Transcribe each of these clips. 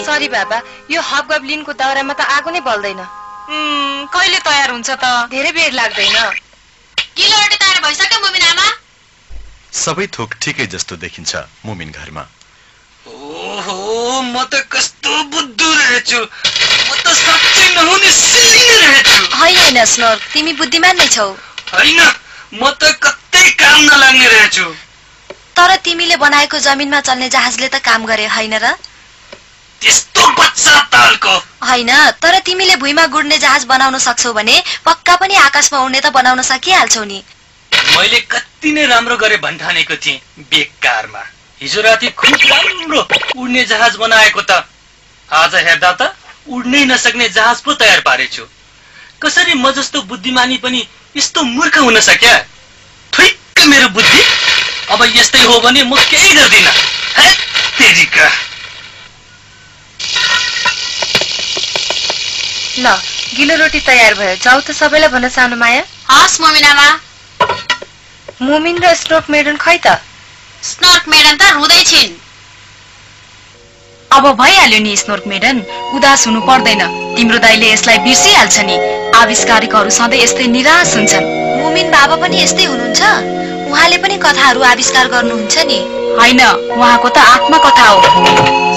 Sorry बाबा, यो हबगबलिनको दाउरामा त आगो नै बल्दैन। कहिले तयार हुन्छ त? धेरै बेर लाग्दैन। गिलो रोटी तयार भइसक्यो मुमिन आमा? सबै थोक ठिकै जस्तो देखिन्छ मुमिन घरमा। ओहो, म त कस्तो बुद्धु रहेछु। म त साँच्चै नहुने सिलिङ रहेछु। होइन स्नोर्क, तिमी बुद्धिमान नै छौ। होइन, म त कतै काम नलाग्ने रहेछु। तर तिमीले बनाएको जमिनमा चल्ने जहाजले त काम गरे होइन र? त्यस्तो बच्चा तालको होइन, तर तिमीले भुइँमा गुड्ने जहाज बनाउन सक्छौ भने पक्का पनि आकाशमा उड्ने त बनाउन सकिहाल्छौ नि। मैले कति नै राम्रो गरे भन्ठानेको थिएँ बेकारमा। हिजो राति खुब राम्रो उड्ने जहाज बनाएको त आज हेर्दा त उड्नै नसक्ने जहाज पो तयार पारेछु। कसरी म जस्तो बुद्धिमानी पनि यस्तो मूर्ख हुन सक्या? ठिक्क मेरो बुद्धि। अब यस्तै हो भने म केही गर्दिन। तेरिका ल, गिलो रोटी तयार भयो। जाऊ त सबैलाई भन्न सानो माया। हस् मुमिन आमा। मुमिन र स्नोर्क मेडन खै त? स्नोर्क मेडन त रुँदै छिन्। अब भइहाल्यो नि स्नोर्क मेडन, उदास हुनु पर्दैन। तिम्रो दाइले यसलाई बिर्सिहाल्छ नि। आविष्कारकहरू सधैँ यस्तै निराश हुन्छन्। मुमिन बाबा पनि यस्तै हुनुहुन्छ? उहाँले पनि कथाहरू आविष्कार गर्नुहुन्छ नि। होइन, उहाँको त आत्मकथा हो।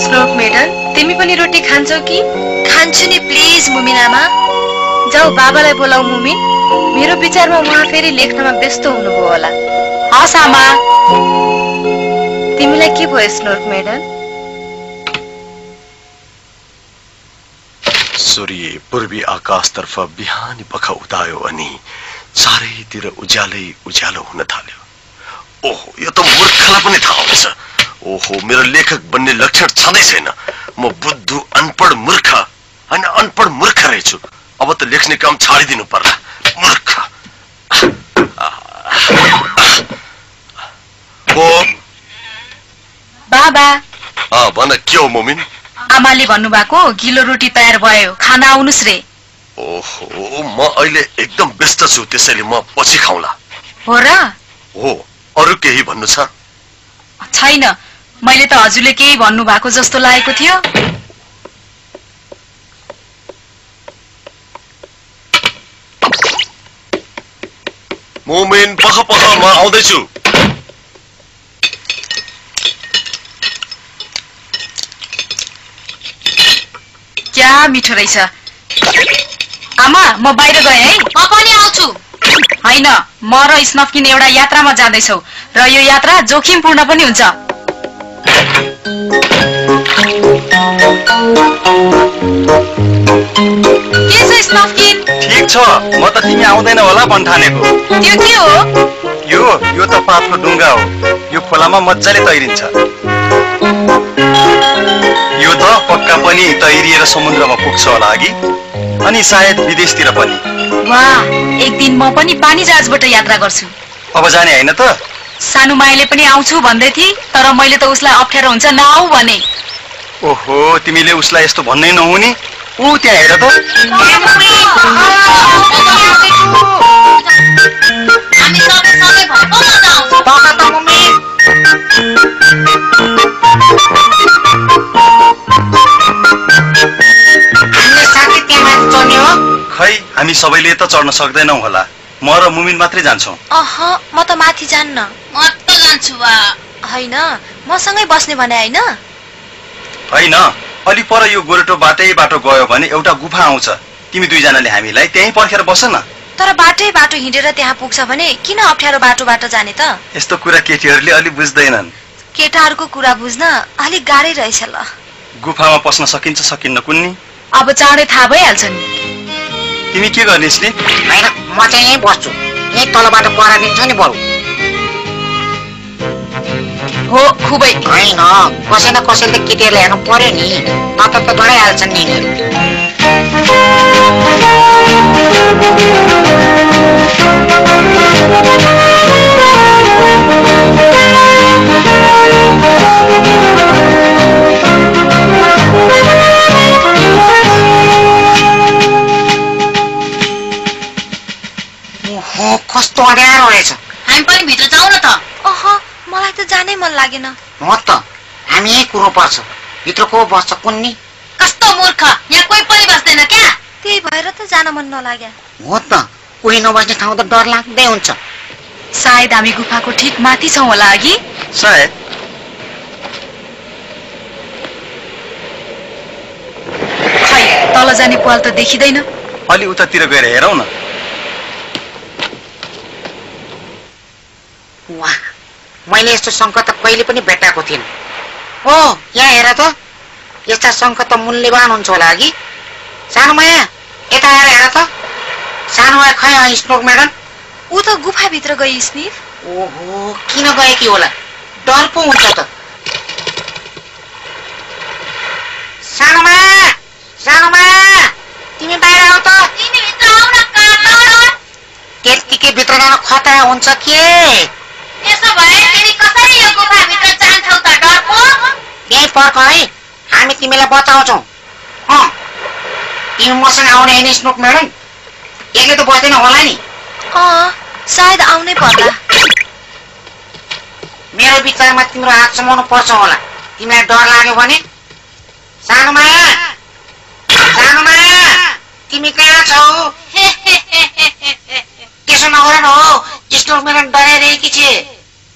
स्नोर्क मेडन, तिमी पनि रोटी खान्छौ कि? खान्छु नि प्लिज मुमिन आमा। जाऊ बाबालाई बोलाऊ मुमिन। मेरो विचारमा उहाँ फेरि लेख्नमा व्यस्त हुनुभयो होला। हस् आमा। तिमीलाई के भयो स्नोर्क मेडन? सूर्य पूर्वी आकाशतर्फ बिहानी पख उदायो अनि चारैतिर उज्यालै उज्यालो हुन थाल्यो। ओहो, यो त मूर्खलाई पनि थाहा हुन्छ। ओहो, मेरो लेखक बन्ने लक्षण छँदै छैन। म बुद्धु अनपढ मूर्ख होइन, अनपढ मूर्ख रहेछु। अब त लेख्ने काम छाडिदिनु पर्ला। मूर्ख। बाबा। भन, के हो मुमिन? आमाले भन्नुभएको गिलो रोटी तयार भयो, खाना आउनुस् रे। ओहो, म अहिले एकदम व्यस्त छु, त्यसैले म पछि खाउँला। हो र? हो। अरु केही भन्नु छ? छैन, मैले त हजुरले केही भन्नु भएको जस्तो लागेको थियो। मुमिन, पख पख, म आउँदैछु। क्या मिठो रहेछ। आमा, म बाहिर गएँ है। म पनि आउँछु। होइन, म र स्नफकिन एउटा यात्रामा जाँदैछौ र यो यात्रा जोखिमपूर्ण पनि हुन्छ। के छ स्नफकिन? ठीक ठिक छ म त तिमी आउँदैन होला भन्ठानेको त्यो के हो यो त पातलो डुङ्गा हो यो खोलामा मजाले तैरिन्छ यो त पक्का पनि तैरिएर समुद्रमा पुग्छ होला अघि अनि सायद विदेशतिर पनि वाह एक दिन म पनि पानी जहाजबाट यात्रा गर्छु अब जाने हैन त सानो माइले पनि आउँछु भन्दै थिए तर मैले त उसलाई अप्ठ्यारो हुन्छ नआऊ भने ओहो तिमीले उसलाई यस्तो भन्नै नहुने ऊ त्यहाँ हेर त हामी सबै सँगै भएको मजा आउँछ खै हामी सबैले त चढ्न सक्दैनौ होला म र मुमिन मात्रै जान्छौं म त माथि जान्न म त जान्छु बा हैन मसँगै बस्ने भने हैन हैन अलि पर यो गोरेटो बाटो गयो भने एउटा गुफा आउँछ तिमी दुईजनाले हामीलाई त्यही पर्खेर बस न तर बाटो हिँडेर त्यहाँ पुग्छ भने किन अप्ठ्यारो बाटोबाट जाने त यस्तो कुरा केटीहरूले अलि बुझ्दैनन् केटाहरूको कुरा बुझ्न अलिक गाह्रै रहेछ ल गुफामा पस्न सकिन्छ सकिन्न कुन्नी अब चाँडै थाहा भइहाल्छ नि तिमी के गर्नेस् नि हैन म चाहिँ यही बस्छु यही तलबाट परा दिन्छ नि बरु हो खुबै हैन कसै न कसैले केटीहरूले हेर्नु पर्यो नि नत्र त डराइहाल्छन् नि यिनीहरू कस्तो अँध्यारो रहेछ हामी पनि भित्र जाउँ न त मलाई त जानै मन लागेन म त हामी यही कुरो पर्छ भित्र को बस्छ कुन्नी कस्तो मूर्ख यहाँ कोही पनि बस्दैन क्या त्यही भएर त जान मन नलाग्या हो त कोही नबस्ने ठाउँ त डर लाग्दै हुन्छ सायद हामी गुफाको ठिक माथि छौं होला अघि सायद खै तल जाने पाल त देखिदैन अलि उतातिर गएर हेरौँ न वाह मैले यस्तो शङ्ख त कहिले पनि भेटाएको थिएन ओ यहाँ हेर त यस्ता शङ्ख त मूल्यवान हुन्छ होला अघि सानोमाया यता आएर हेर त सानोमाया खै स्नोक म्याडम ऊ त गुफाभित्र गई स्निफ ओहो किन गएकी होला डर पो हुन्छ त सानोमाया तिमी बाहिर आऊ त तिमी भित्र आऊ न काट्न त्यतिकै भित्र जान खतरा हुन्छ के त्यसो भए तिमी कसरी यो गुफाभित्र जान्छौ त डरपो यही पर्ख है हामी तिमीलाई बचाउँछौ तिमी मसँग आउने होइन स्नोक म्याडम एक्लै त बस्दैन होला नि सायद आउनै पर्ला मेरो विचारमा तिम्रो हात समाउनु पर्छ होला तिमीलाई डर लाग्यो भने सानोमाया तिमी कहाँ छौ त्यसो नगर न हो स्नोक म्याडम डराइरहेकी छे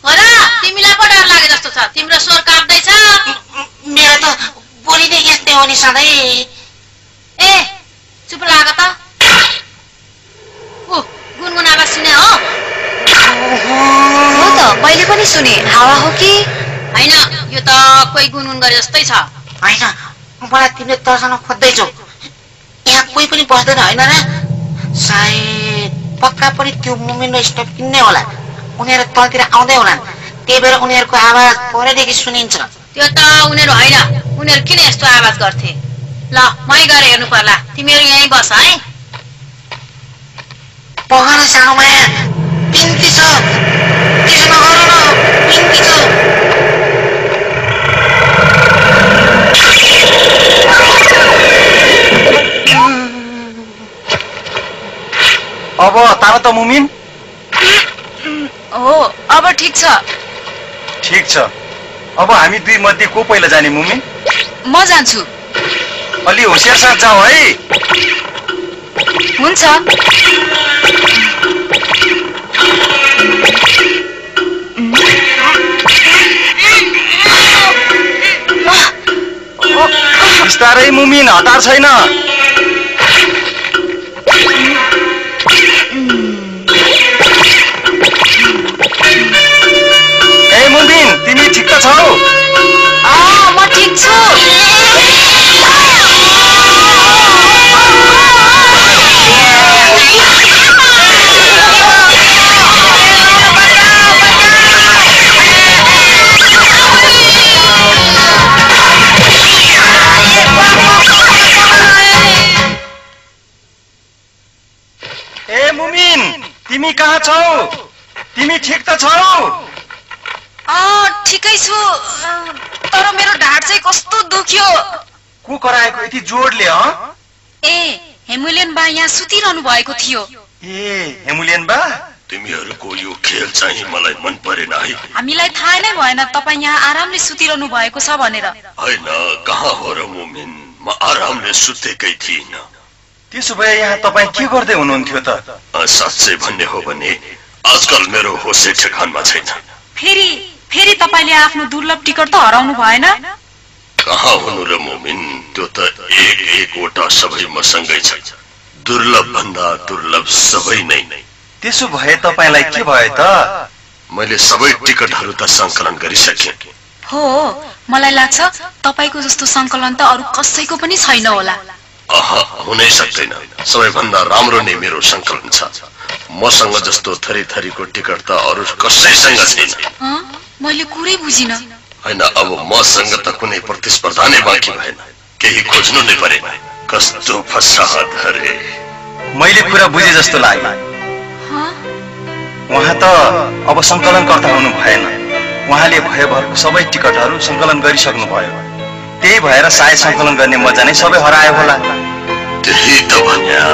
हो र तिमीलाई पो डर लागे जस्तो छ तिम्रो स्वर काट्दैछ मेरो त बोली नै यस्तै हो नि सधैँ ए चुप लाग त गुनगुन आवाज सुने हो त मैले पनि सुने हावा हो कि हैन यो त कोही गुनगुन गरे जस्तै छ होइन मलाई तिमीले तर्सन खोज्दैछौ यहाँ कोही पनि बस्दैन होइन र सायद पक्का पनि त्यो मुमिन र स्टप किन्ने होला उनीहरू तलतिर आउँदै होलान् त्यही भएर उनीहरूको आवाज परैदेखि सुनिन्छ त्यो त उनीहरू होइन उनीहरू किन यस्तो आवाज गर्थे ल मै गएर हेर्नु पर्ला तिमीहरू यहीँ बस है पहर सानोमाया बिन्ती छ त्यसो नगर न बिन्ती छ अब तार त मुमिन हो अब ठिक छ अब हामी दुई मध्ये को पहिला जाने मुमिन म जान्छु अलि होशियार साथ जाऊ है हुन्छ बिस्तारै मुमिन हतार छैन ए मुमिन तिमी ठिक त छौ म ठिक छु तिमी कहाँ छौ? तिमी ठिक त छौ? ठिकै छु, तर मेरो ढाड चाहिँ कस्तो दुख्यो। को कराएको यति जोडले? हेमुलियन बा यहाँ सुतिरहनु भएको थियो। हेमुलियन बा, तिमीहरूको यो खेल चाहिँ मलाई मन परेन है। हामीलाई थाहा नै भएन तपाईँ यहाँ आरामले सुतिरहनु भएको छ भनेर। होइन, कहाँ हो र मुमिन, म आरामले सुतेकै थिइन। त्यसो भए यहाँ तपाईँ के गर्दै हुनुहुन्थ्यो त? साँच्चै भन्ने हो भने आजकल मेरो होसै ठेगानमा छैन। फेरि तपाईले आफ्नो दुर्लभ टिकट त हराउनु भएन? कहाँ हुनु र मुमिन, त्यो त एकवटा सबै मसँगै छ। दुर्लभ भन्दा दुर्लभ सबै नै। त्यसो भए तपाईलाई के भयो त? मैले सबै टिकटहरू त संकलन गरिसके। हो, मलाई लाग्छ तपाईको जस्तो संकलन त अरु कसैको पनि छैन होला। हुनै सक्दैन। सबैभन्दा राम्रो नै मेरो संकलन छ। मसँग जस्तो थरी थरीको टिकट त अरु कसैसँग छैन। मैले कुरै बुझिन। हैन, अब मसँग त कुनै प्रतिस्पर्धा नै बाँकी भएन। केही खोज्नु नै परेन। कस्तो फसाद हरे। मैले कुरा बुझे जस्तो लाग्यो। उहाँ त अब संकलनकर्ता हुनु भएन। उहाँले भएभरको सबै टिकटहरू संकलन गरिसक्नु भयो। त्यही भएर सायद संकलन गर्ने मजा नै सबै हरायो होला। त्यही त भन्या,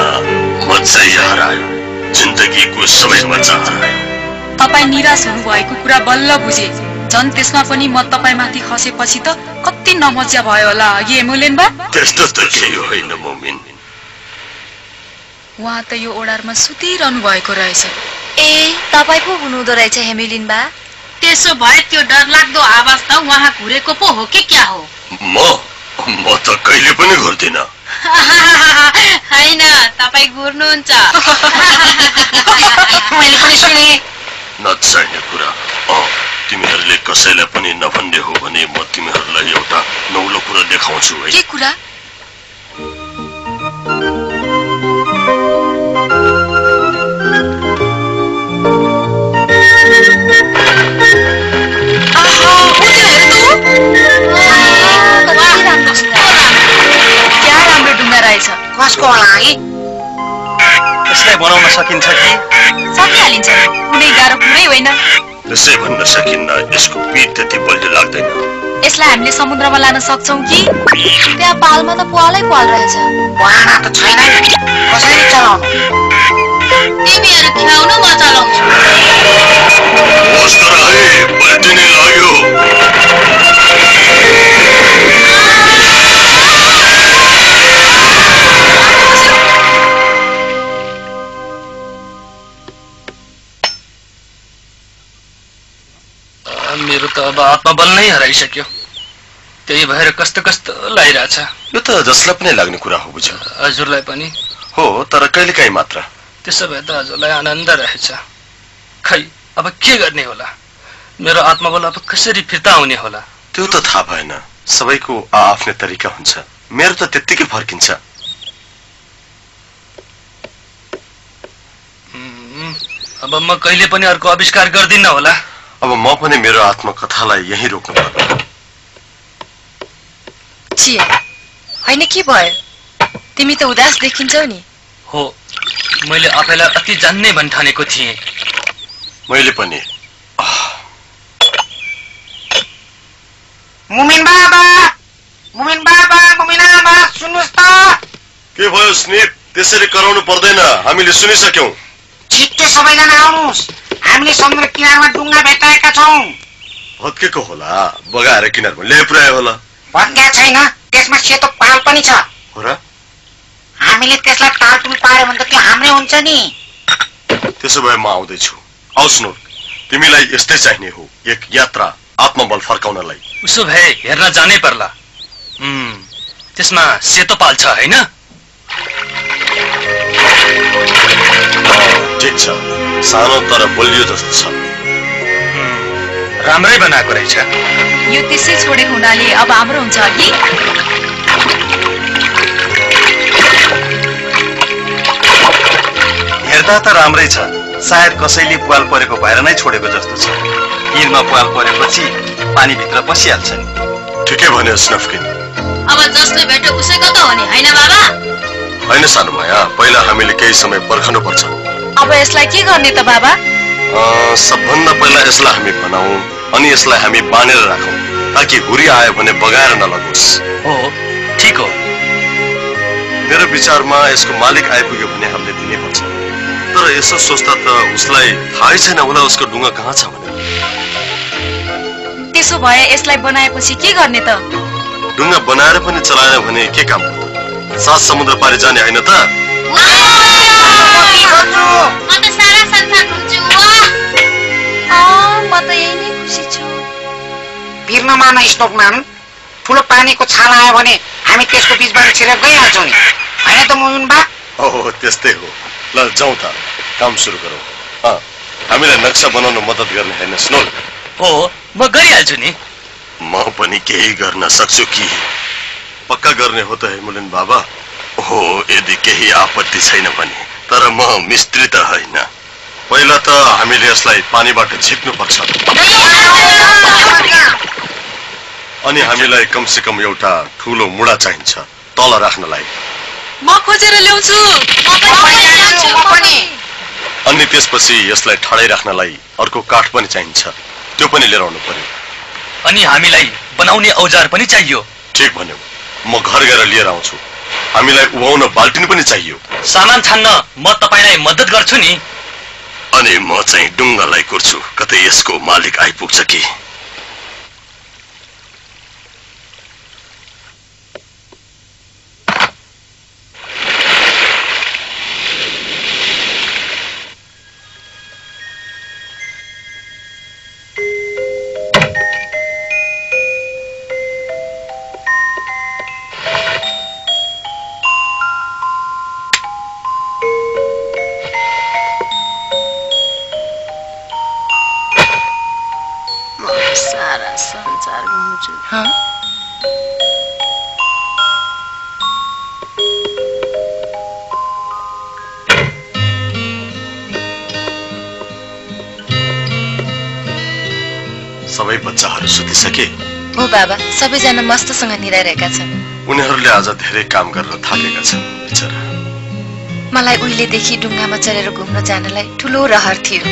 मजै हरायो। जिन्दगीको सबै मजा हरायो। तपाई निराश हुनु भएको कुरा बल्ल बुझे। झन् त्यसमा पनि म तपाईमाथि खसेपछि त कति नमजा भयो होला अघि हेमुलियन बा। त्यस्तो त केही होइन मुमिन। उहाँ त यो ओडारमा सुतिरहनु भएको रहेछ। तपाई पो हुनुहुँदो रहेछ हेमुलियन बा। त्यसो भए त्यो डरलाग्दो आवाज त उहाँ घुरेको पो हो कि क्या हो? म त कहिले पनि घुर्दिन। हैन, तपाई घुर्नुहुन्छ। मैले पनि सुने। नचाहिने कुरा। तिमीहरूले कसैलाई पनि नभन्ने हो भने म तिमीहरूलाई एउटा नौलो कुरा देखाउँछु है। के कुरा? क्या राम्रो ढुङ्गा रहेछ। कसको होला है? यसलाई बनाउन सकिन्छ कि? सकिहालिन्छ, कुनै गाह्रो कुरै होइन। त्यसै भन्न सकिन्न, यसको पिठ त्यति बलियो लाग्दैन। यसलाई हामीले समुद्रमा लान सक्छौं कि? त्यहाँ पालमा त पालै पाल रहेछ। बहाना त छैन, कसरी चलाउनु? तिमीहरू ख्याउनु, म चलाउँछु। होस् तर है, पल्टिने लाग्यो। मेरो त अब आत्मबल नै हराइसक्यो। त्यही भएर कस्तो कस्तो लागिरहेछ। यो त जसलाई पनि लाग्ने कुरा हो, बुझ। हजुरलाई पनि हो, तर कहिलेकाहीँ मात्र। त्यसो भए त हजुरलाई आनन्द रहेछ। खै अब के गर्ने होला? मेरो आत्मबल अब कसरी फिर्ता हुने होला? त्यो त थाहा भएन। सबैको आफ्नै तरिका हुन्छ। मेरो त त्यत्तिकै फर्किन्छ। अब म कहिले पनि अर्को आविष्कार गर्दिन होला। अब म पनि मेरो आत्मकथालाई यही रोक्नु पर्यो। होइन, के भयो? तिमी त उदास देखिन्छौ नि। हो, मैले आफैलाई अति जान्ने भन्ठानेको थिएँ। मैले पनि। मुमिन बाबा, सुन्नुहोस् त। के भयो स्निप? त्यसरी कराउनु पर्दैन, हामीले सुनिसक्यौं। छिट्टो सबैजना आउनुहोस्, हामीले समुद्र किनारमा डुङ्गा भेटाएका छौं। भत्केको होला, बगाएर किनारमा ल्याइ पुर्यायो होला। भत्केको छैन, त्यसमा सेतो पाल पनि छ। हो र? हामीले त्यसलाई टालटुल पार्यो भने त त्यो हाम्रै हुन्छ नि। त्यसो भए म आउँदैछु। आउस् न, तिमीलाई यस्तै चाहिने हो, एक यात्रा आत्मबल फर्काउनलाई। उसो भए हेर्न जानै पर्ला। त्यसमा सेतो पाल छ हैन? ठिक छ, सानो तर बलियो जस्तो छ। राम्रै बनाएको रहेछ। यो त्यसै छोडेको हुनाले अब हाम्रो हुन्छ अघि। हेर्दा त राम्रै छ। सायद कसैले पाल परेको भएर नै छोडेको जस्तो छ। हिरमा पाल परेपछि पानीभित्र पसिहाल्छ नि। ठिकै भन्यो स्नफकिन। अब जसले भेट्यो उसैको त हो नि, हैन बाबा? होइन सानो माया, पहिला हामीले केही समय पर्खनु पर्छ। अब यसलाई के गर्ने त बाबा? सबभन्दा पहिला यसलाई हामी बनाऊ अनि यसलाई हामी बाँधेर राखौं ताकि हुरी आयो भने बगाएर नलगोस्। हो, ठीक हो। मेरो विचारमा यसको मालिक आइपुग्यो भने हामीले दिनै पर्छ। तर यसो सोच्दा त उसलाई थाहै छैन होला उसको ढुङ्गा कहाँ छ भनेर। त्यसो भए यसलाई बनाएपछि के गर्ने त? ढुङ्गा बनाएर पनि चलाएन भने के काम हो? 7 समुद्र पारी जाने होइन त? म त यही नै खुसी छु। भिर्न मान स्टोकम्यान, ठुलो पानीको छाला आयो भने हामी त्यसको बीचबाट छिरेर गइहाल्छौँ नि, होइन त मुमिन बा? हो, त्यस्तै हो। ल जाउँ त, काम सुरु गरौँ। हामीलाई नक्सा बनाउन मद्दत गर्ने होइन स्नोल? हो, म गरिहाल्छु नि। म पनि केही गर्न सक्छु कि? पक्का गर्ने हो त हेमुलिन बाबा? हो, यदि केही आपत्ति छैन भने। तर म मिस्त्री त होइन। पहिला त हामीले यसलाई पानीबाट झिक्नु पर्छ अनि हामीलाई कमसे कम एउटा ठुलो मुढा चाहिन्छ तल राख्नलाई। म खोजेर ल्याउँछु। अनि त्यसपछि यसलाई ठाडै राख्नलाई अर्को काठ पनि चाहिन्छ, त्यो पनि लिएर आउनु पर्यो। अनि हामीलाई बनाउने औजार पनि चाहियो। ठीक भन्यौ, म घर गएर लिएर आउँछु। हामीलाई उभाउन बाल्टिन पनि चाहियो। सामान छान्न म तपाईलाई मद्दत गर्छु नि। अनि म चाहिँ ढुङ्गालाई कुर्छु, कतै यसको मालिक आइपुग्छ कि। सबै बच्चाहरू सुतिसके? हो बाबा, सबैजना मस्तसँग निदाइरहेका छन्। उनीहरूले आज धेरै काम गरेर थाकेका छन् बिचरा। मलाई उहिलेदेखि ढुङ्गामा चढेर घुम्न जानलाई ठुलो रहर थियो।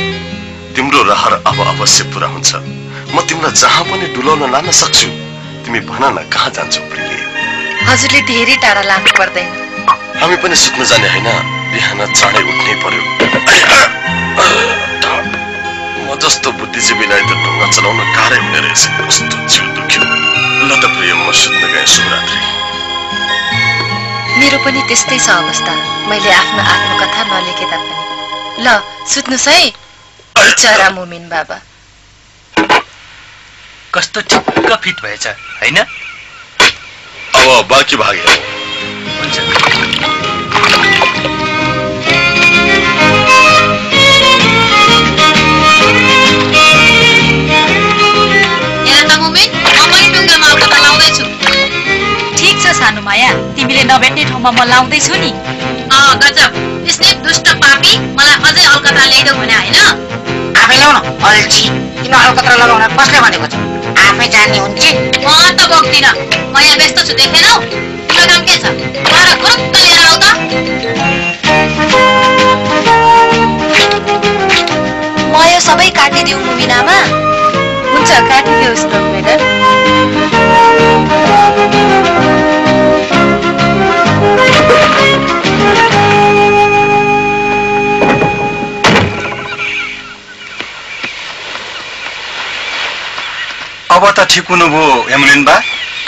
तिम्रो रहर अब अवश्य पूरा हुन्छ। म तिमीलाई जहाँ पनि डुलाउन लान सक्छु। तिमी भन न कहाँ जान्छौ प्रिय? हजुरले धेरै टाढा लानु पर्दैन। हामी पनि सुत्न जाने होइन, बिहान चाँडै उठ्नै पर्यो। म जस्तो बुद्धिजीवीलाई त ढुङ्गा चलाउन गाह्रै हुने रहेछ। कस्तो जिउ दुख्यो। ल त प्रिय, म सुत्न गएँ। शुभरात्रि। मेरो पनि त्यस्तै छ अवस्था। मैले आफ्नो आत्मकथा नलेखे तापनि। ल सुत्नुस् है बिचरा मुमिन बाबा। कस्तो ठिक्क फिट भएछ हैन? अब बाँकी भाग हेरौँ। हुन्छ। ठिक छ सानो माया, तिमीले नभेट्ने ठाउँमा म लाउँदैछु नि। गजब, स्नेप दुष्ट पापी, मलाई अझै अलकत्रा ल्याइदेऊ भने होइन? आफै ल्याउन अल्छी। किन अलकत्रा लगाउन कसले भनेको छ? आफै जान्ने हुन्छ। म त बोक्दिन, म यहाँ व्यस्त छु, देखेनौ? तिम्रो काम के छ? गएर खुरुक्क लिएर आऊ त। म यो सबै काटिदिऊ मुमिनामा? हुन्छ, काटिदिऊ स्टोक मेडल। अब त ठिक हुनुभयो हेमुलिन बा?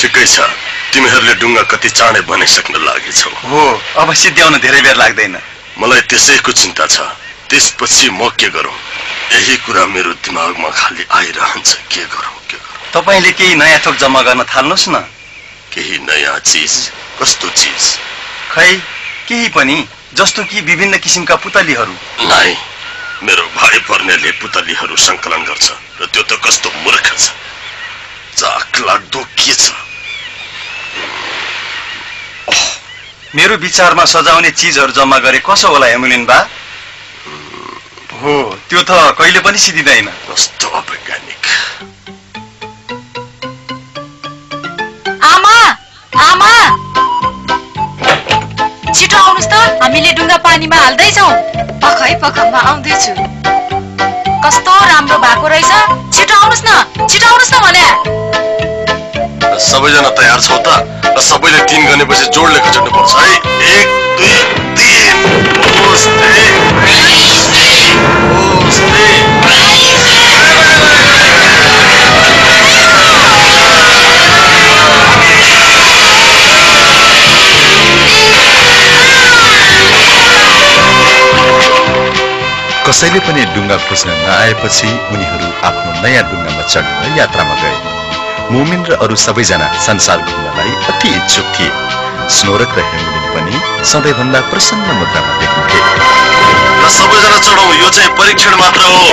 ठिकै छ। तिमीहरूले ढुङ्गा कति चाँडै बनाइसक्न लागेछौ। हो, अब सिद्ध्याउन धेरै बेर लाग्दैन। मलाई त्यसैको चिन्ता छ। त्यसपछि म के गरौँ? यही कुरा मेरो दिमागमा खाली आइरहन्छ। के गरौँ के गरौँ? तपाईले केही नयाँ थोक जम्मा गर्न थाल्नुहोस् न। केही नयाँ चिज? कस्तो चिज? खै केही पनि, जस्तो कि विभिन्न किसिमका पुतलीहरू। नाइ, मेरो भाइ पर्नेले पुतलीहरू संकलन गर्छ र त्यो त कस्तो मूर्ख छ। चाख लाग्दो के छ? मेरो विचारमा सजाउने चीजहरू जम्मा गरे कसो होला हेमुलिन बा? हो, त्यो त कहिले पनि सिद्धिदैन। कस्तो अवैज्ञानिक। आमा, आमा, छिटो आउनुस् त। हामीले डुङ्गा पानीमा हाल्दै छौं। पखै पख म आउँदैछु। कस्तो राम्रो भएको रहेछ। छिटो आउनुस् न भने। सबैजना तयार छौ त? र सबैले 3 गनेपछि जोडले खचाउनु पर्छ है। 1 2 3 कसैले पनि डुङ्गा खोज्न नआएपछि उनीहरू आफ्नो नयाँ डुङ्गामा चढेर यात्रामा गए। मुमिन र अरू सबैजना संसार घुम्नलाई अति इच्छुक थिए। स्नोरक र हेमलिन पनि सधैँभन्दा प्रसन्न मुद्रामा देखिन्थे। र सबैजना चढौं, यो चाहिँ परीक्षण मात्र हो।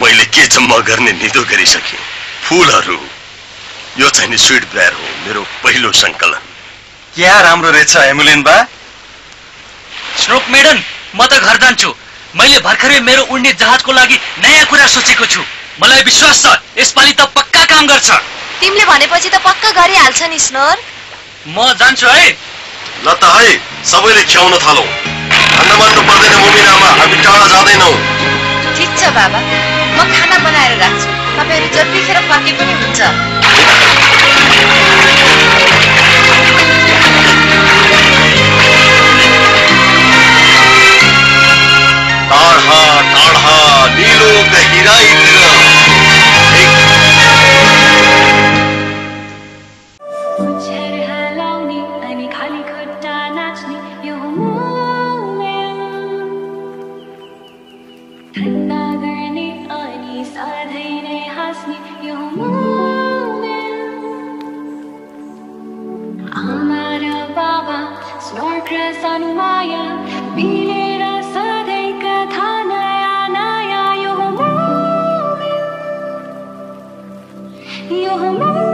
मैले के जम्मा गर्ने निदो गरिसके। फूलहरू, यो चाहिँ नि स्वीट ब्रायर हो, मेरो पहिलो संकलन। क्या राम्रो रहेछ हेमलिन बा। स्नोक मेडन, म त घर जान्छु। मैले भर्खरै मेरो उड्ने जहाजको लागि नयाँ कुरा सोचेको छु। मलाई विश्वास छ यसपालि त पक्का काम गर्छ। तिमीले भनेपछि त पक्का गरिहाल्छ नि स्नोर। म जान्छु है। ल त है, सबैले ख्याउन थालौ। खाना मान्नु पर्दैन मुमिनामा, हामी टाढा जाँदैनौ। ठीक छ बाबा, म खाना बनाएर राख्छु। तपाईहरु जतिखेर फर्के पनि हुन्छ। टाढा नीलो गहिराईतिर You're